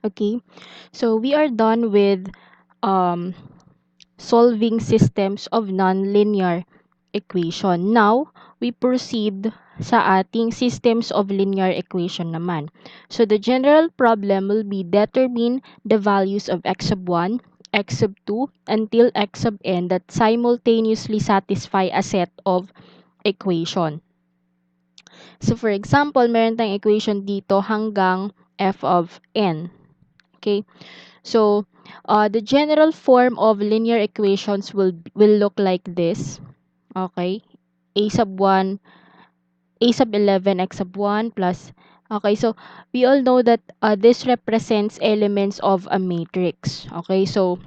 Okay, so we are done with um, solving systems of nonlinear equation. Now, we proceed sa ating systems of linear equation naman. So, the general problem will be determine the values of x sub 1, x sub 2, until x sub n that simultaneously satisfy a set of equation. So, for example, meron tayong equation dito hanggang f of n. Okay? So, the general form of linear equations will look like this. Okay? A sub 1, A sub 11, x sub 1 plus. Okay, so we all know that this represents elements of a matrix. Okay, so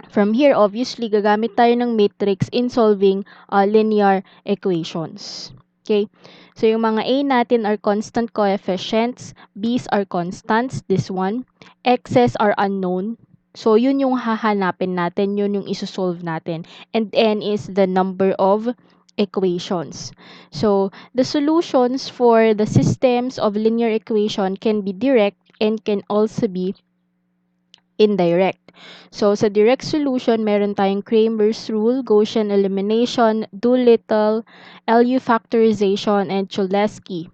from here, obviously, gagamit tayo ng matrix in solving linear equations. Okay, so yung mga A natin are constant coefficients, B's are constants, this one. X's are unknown. So, yun yung hahanapin natin, yun yung isosolve natin. And N is the number of equations. So, the solutions for the systems of linear equation can be direct and can also be indirect. So, sa direct solution, meron tayong Cramer's rule, Gaussian elimination, Doolittle, LU factorization, and Cholesky.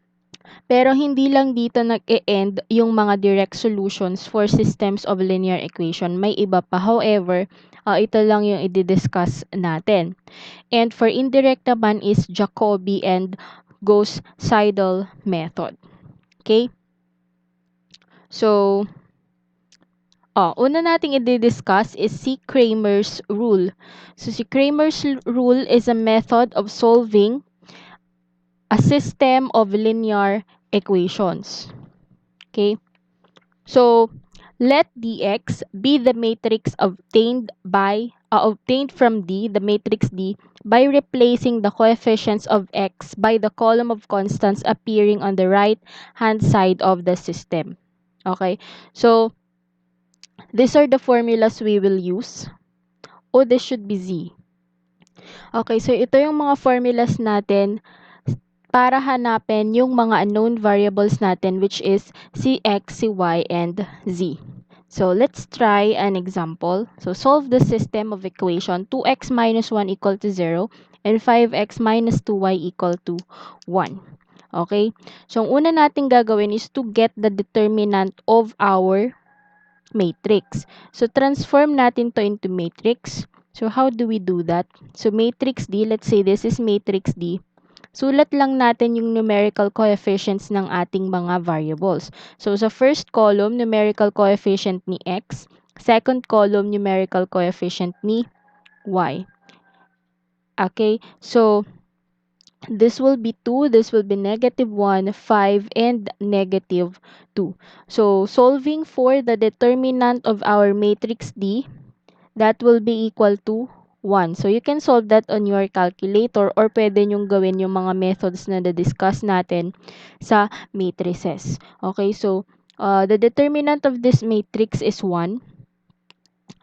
Pero hindi lang dito nag-e-end yung mga direct solutions for systems of linear equation. May iba pa. However, ito lang yung i-discuss natin. And for indirect naman is Jacobi and Gauss-Seidel method. Okay? So, una nating i-discuss is si Cramer's rule. So, si Cramer's rule is a method of solving a system of linear equations. Okay? So, let dx be the matrix obtained from D, the matrix D, by replacing the coefficients of x by the column of constants appearing on the right hand side of the system. Okay? So, these are the formulas we will use. Oh, this should be Z. Okay, so ito yung mga formulas natin para hanapin yung mga unknown variables natin, which is si x, si y, and z. So, let's try an example. So, solve the system of equation 2x minus 1 equal to 0 and 5x minus 2y equal to 1. Okay? So, ang una natin gagawin is to get the determinant of our matrix. So, transform natin to into matrix. So, how do we do that? So, matrix D, let's say this is matrix D. Sulat lang natin yung numerical coefficients ng ating mga variables. So, sa first column, numerical coefficient ni x. Second column, numerical coefficient ni y. Okay? So, this will be 2, this will be negative 1, 5, and negative 2. So, solving for the determinant of our matrix D, that will be equal to 1. So, you can solve that on your calculator or pwede nyong gawin yung mga methods na na-discuss natin sa matrices. Okay, so, the determinant of this matrix is 1.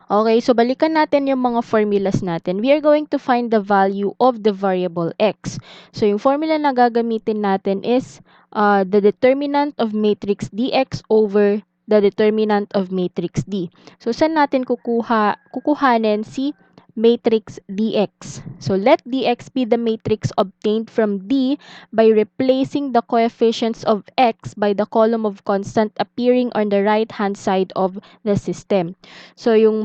Okay, so balikan natin yung mga formulas natin. We are going to find the value of the variable x. So, yung formula na gagamitin natin is the determinant of matrix dx over the determinant of matrix D. So, saan natin kukuhanin si matrix dx? So, let dx be the matrix obtained from D by replacing the coefficients of x by the column of constant appearing on the right-hand side of the system. So, yung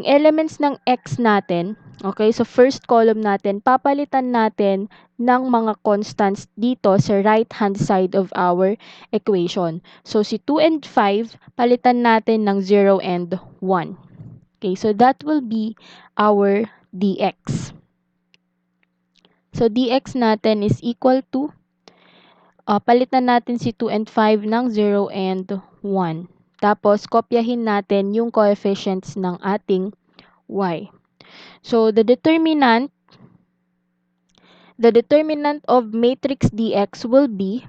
elements ng x natin, okay, so first column natin, papalitan natin ng mga constants dito sa right-hand side of our equation. So, si 2 and 5, palitan natin ng 0 and 1. Okay, so that will be our dx. So, dx natin is equal to, palitan natin si 2 and 5 ng 0 and 1. Tapos, kopyahin natin yung coefficients ng ating y. So, the determinant of matrix dx will be,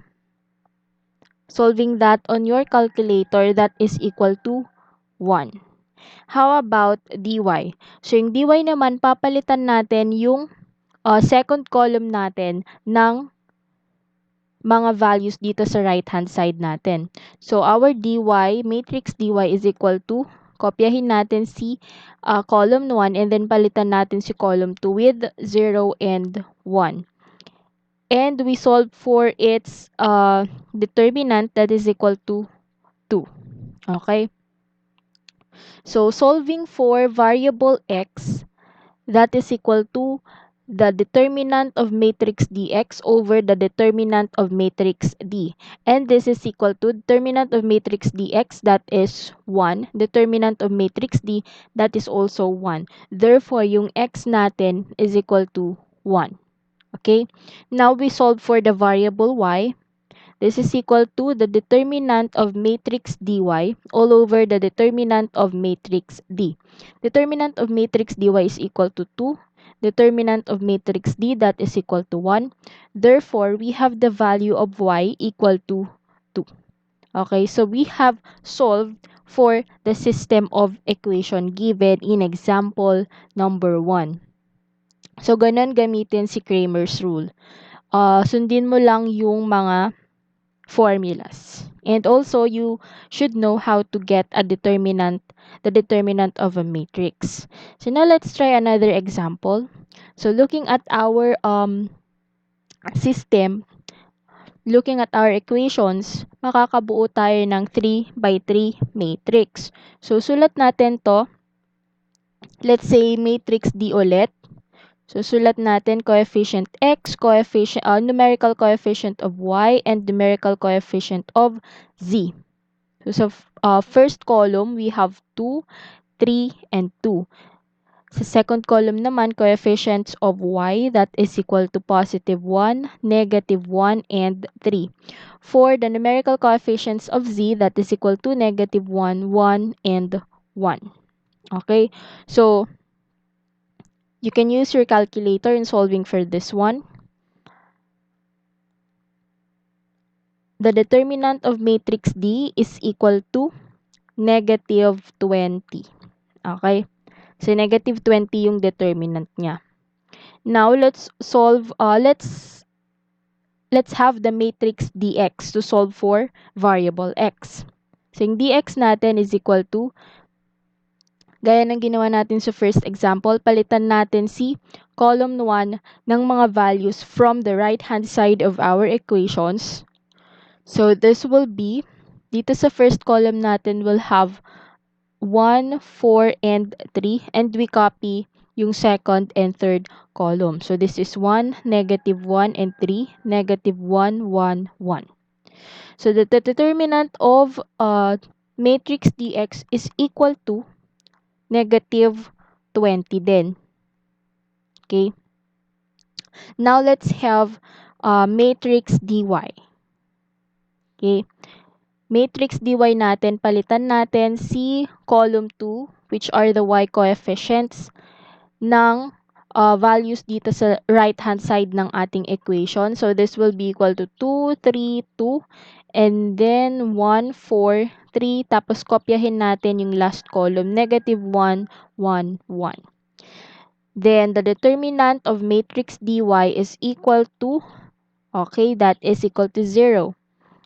solving that on your calculator, that is equal to 1. How about dy? So, yung dy naman, papalitan natin yung second column natin ng mga values dito sa right hand side natin. So our dy, matrix dy is equal to, kopyahin natin si column 1 and then palitan natin si column 2 with 0 and 1. And we solve for its determinant that is equal to 2. Okay? So solving for variable x, that is equal to the determinant of matrix dx over the determinant of matrix d. And this is equal to determinant of matrix dx, that is 1. Determinant of matrix d, that is also 1. Therefore, yung x natin is equal to 1. Okay? Now, we solve for the variable y. This is equal to the determinant of matrix dy all over the determinant of matrix d. Determinant of matrix dy is equal to 2. Determinant of matrix d, that is equal to 1. Therefore, we have the value of y equal to 2. Okay, so we have solved for the system of equation given in example number 1. So, ganun gamitin si Cramer's rule. Sundin mo lang yung mga formulas. And also, you should know how to get a determinant, the determinant of a matrix. So now let's try another example. So looking at our system, looking at our equations, makakabuo tayo ng 3 by 3 matrix. So sulat natin to. Let's say matrix D ulit. So, sulat natin coefficient x, numerical coefficient of y, and numerical coefficient of z. So, sa first column, we have 2, 3, and 2. Sa second column naman, coefficients of y, that is equal to positive 1, negative 1, and 3. For the numerical coefficients of z, that is equal to negative 1, 1, and 1. Okay? So, you can use your calculator in solving for this one. The determinant of matrix D is equal to negative 20. Okay? So, negative 20 yung determinant niya. Now, let's solve, let's have the matrix dx to solve for variable x. So, yung dx natin is equal to, gaya ng ginawa natin sa first example, palitan natin si column 1 ng mga values from the right-hand side of our equations. So, this will be, dito sa first column natin, will have 1, 4, and 3. And we copy yung second and third column. So, this is 1, negative 1, and 3, negative 1, 1, 1. So, the determinant of matrix dx is equal to negative 20 din. Okay? Now, let's have matrix dy. Okay? Matrix dy natin, palitan natin si column 2, which are the y coefficients, ng values dito sa right-hand side ng ating equation. So, this will be equal to 2, 3, 2, and then 1, 4, 3, tapos kopyahin natin yung last column, negative 1, 1, 1. Then, the determinant of matrix dy is equal to, okay, that is equal to 0.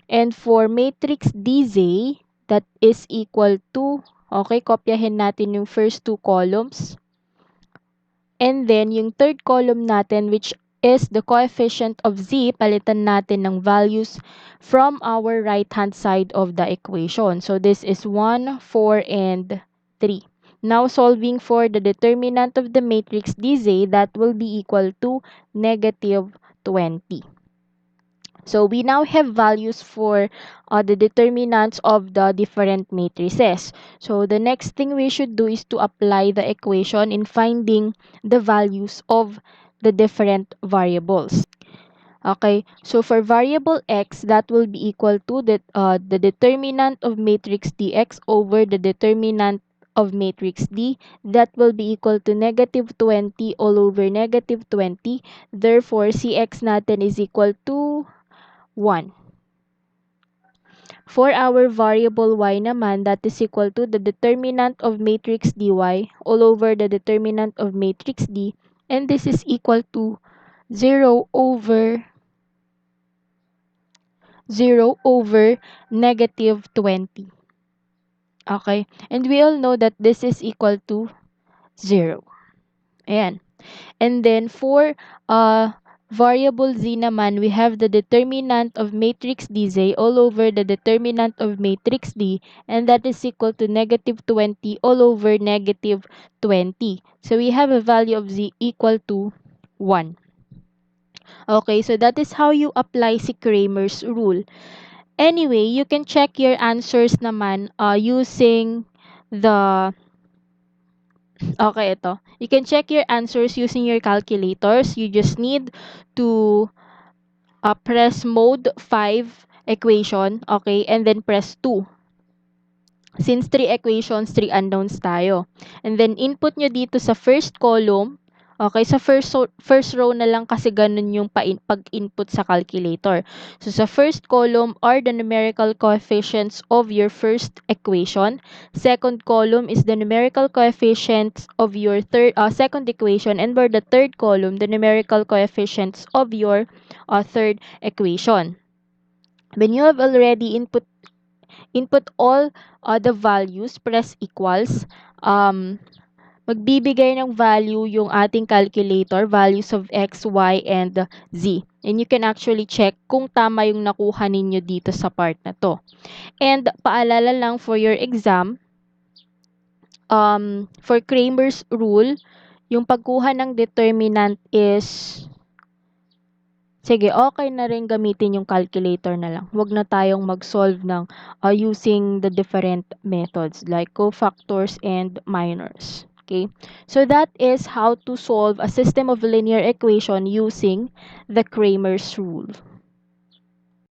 And for matrix dz, that is equal to, okay, kopyahin natin yung first two columns. And then, yung third column natin, which is the coefficient of z, palitan natin ng values from our right-hand side of the equation. So, this is 1, 4, and 3. Now, solving for the determinant of the matrix dz, that will be equal to negative 20. So, we now have values for the determinants of the different matrices. So, the next thing we should do is to apply the equation in finding the values of the different variables. Okay, so for variable x, that will be equal to the determinant of matrix dx over the determinant of matrix D. That will be equal to negative 20 all over negative 20. Therefore, Cx natin is equal to 1. For our variable y naman, that is equal to the determinant of matrix dy all over the determinant of matrix D, and this is equal to 0 over 0 over negative 20. Okay? And we all know that this is equal to 0. Ayan. And then for variable z naman, we have the determinant of matrix dz all over the determinant of matrix D, and that is equal to negative 20 all over negative 20. So we have a value of z equal to 1. Okay, so that is how you apply si Cramer's rule. Anyway, you can check your answers naman using the okay, ito. You can check your answers using your calculators. You just need to press mode 5 equation, okay, and then press 2. Since 3 equations, 3 unknowns tayo. And then input nyo dito sa first column, okay, sa first row na lang kasi ganun yung pag-input sa calculator. So sa first column are the numerical coefficients of your first equation. Second column is the numerical coefficients of your second equation, and for the third column, the numerical coefficients of your third equation. When you have already input all the values, press equals. Magbibigay ng value yung ating calculator, values of x, y, and z. And you can actually check kung tama yung nakuha ninyo dito sa part na to. And paalala lang for your exam, for Cramer's rule, yung pagkuha ng determinant is sige, okay na rin gamitin yung calculator na lang. Huwag na tayong mag-solve ng using the different methods like cofactors and minors. Okay? So that is how to solve a system of linear equation using the Cramer's rule.